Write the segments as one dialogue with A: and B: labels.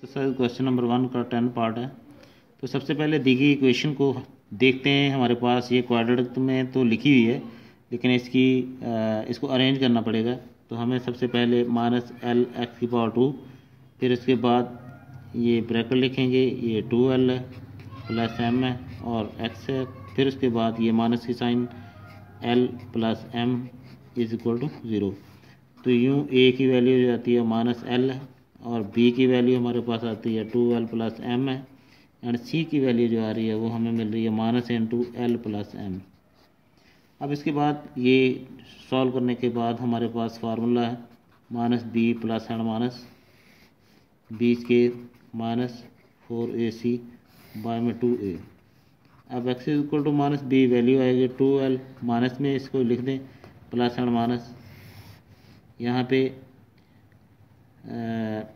A: Exercise question number 1 का 10 part है। तो सबसे पहले दी गई इक्वेशन को देखते हैं। हमारे पास ये क्वाड्रेटिक में तो लिखी हुई है, लेकिन इसको अरेंज करना पड़ेगा। तो हमें सबसे पहले -l(x⁴2), फिर इसके बाद ये ब्रैकेट लिखेंगे, ये 2l है प्लस m है और x है। फिर उसके बाद ये माइनस की साइन l प्लस m = 0। तो यूँ a की वैल्यू जो आती है -l है और b की वैल्यू हमारे पास आती है 2l प्लस m है, एंड c की वैल्यू जो आ रही है वो हमें मिल रही है -l प्लस m। अब इसके बाद ये सॉल्व करने के बाद हमारे पास फार्मूला है -b plus and minus b² -4ac by में 2a। अब x = -b, वैल्यू आएगी 2l, माइनस में इसको लिख दें प्लस एंड माइनस, यहाँ पे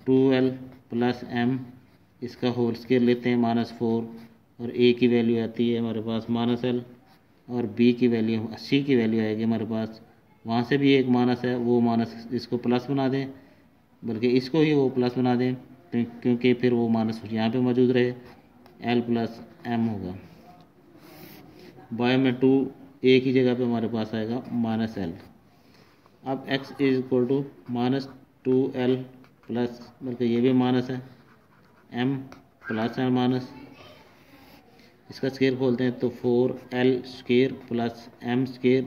A: 2l प्लस m, इसका होल स्केयर लेते हैं -4, और a की वैल्यू आती है हमारे पास -l, और b की वैल्यू c की वैल्यू आएगी हमारे पास, वहाँ से भी एक माइनस है, वो माइनस इसको प्लस बना दें, बल्कि इसको ही वो प्लस बना दें क्योंकि फिर वो माइनस यहाँ पे मौजूद रहे, l प्लस m होगा बाय में 2, a की जगह पे हमारे पास आएगा -l। अब x = -2l प्लस, बल्कि ये भी माइनस है, m प्लस एंड माइनस, इसका स्केयर खोलते हैं तो 4l² प्लस m²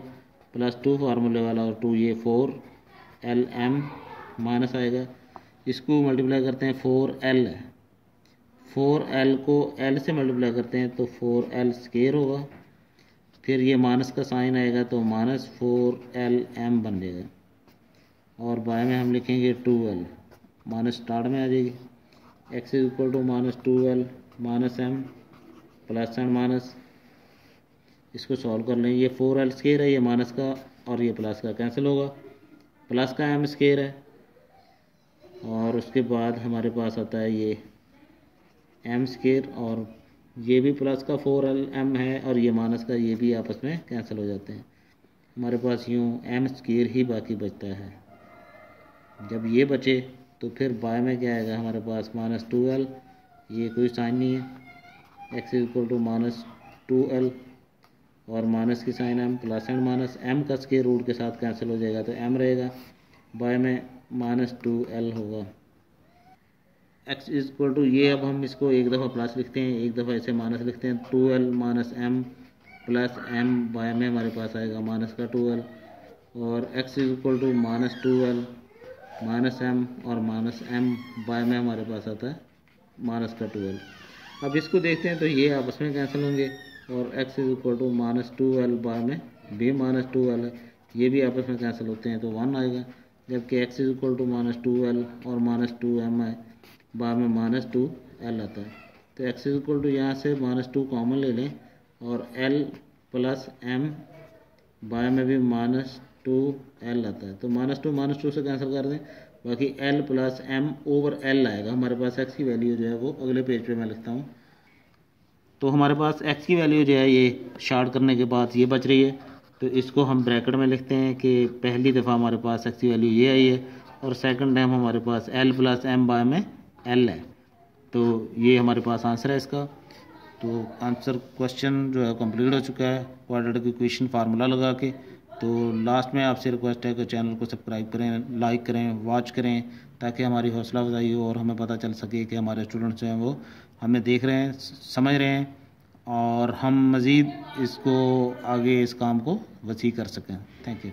A: प्लस 2 फार्मूले वाला और 2 ये 4lm माइनस आएगा। इसको मल्टीप्लाई करते हैं 4l है, 4l को l से मल्टीप्लाई करते हैं तो 4l² होगा, फिर ये माइनस का साइन आएगा तो -4lm बन जाएगा, और बाय में हम लिखेंगे 2l, माइनस स्टार्ट में आ जाएगी। x = -2l -m plus and minus, इसको सॉल्व कर लें। ये 4l² है, ये माइनस का और ये प्लस का कैंसिल होगा, प्लस का m² है, और उसके बाद हमारे पास आता है ये m², और ये भी प्लस का 4lm है और ये माइनस का, ये भी आपस में कैंसिल हो जाते हैं। हमारे पास यूँ m² ही बाकी बचता है। जब ये बचे तो फिर बाय में क्या आएगा हमारे पास -2l, ये कोई साइन नहीं है, x = -2l और माइनस की sign m plus and minus, m का स्क्वायर रूट के साथ कैंसिल हो जाएगा तो m रहेगा, बाय में -2l होगा। x = ये, अब हम इसको एक दफ़ा प्लस लिखते हैं, एक दफ़ा इसे माइनस लिखते हैं, 2l -m plus m bye में हमारे पास आएगा माइनस का 2l, और x = -2l -m और -m बाय में हमारे पास आता है माइनस का 2l। अब इसको देखते हैं तो ये आपस में कैंसिल होंगे, और x = -2l बाय में भी -2l है, ये भी आपस में कैंसिल होते हैं तो 1 आएगा, जबकि x = -2l और -2m है, बाय में -2l आता है। तो x = यहाँ से -2 कॉमन ले लें, और l प्लस m बाय में भी -2l आता है, तो -2 से कैंसिल कर दें, बाकी l प्लस m/l आएगा हमारे पास। x की वैल्यू जो है वो अगले पेज पे मैं लिखता हूँ। तो हमारे पास x की वैल्यू जो है ये शार्ट करने के बाद ये बच रही है, तो इसको हम ब्रैकेट में लिखते हैं कि पहली दफ़ा हमारे पास x की वैल्यू ये आई है, और सेकंड टाइम हमारे पास l प्लस m बाय में l है। तो ये हमारे पास आंसर है इसका। तो आंसर क्वेश्चन जो है कंप्लीट हो चुका है क्वाड्रेटिक इक्वेशन फार्मूला लगा के। तो लास्ट में आपसे रिक्वेस्ट है कि चैनल को सब्सक्राइब करें, लाइक करें, वॉच करें, ताकि हमारी हौसला अफजाई हो और हमें पता चल सके कि हमारे स्टूडेंट्स जो हैं वो हमें देख रहे हैं, समझ रहे हैं, और हम मज़ीद इसको आगे इस काम को वसी कर सकें। Thank you.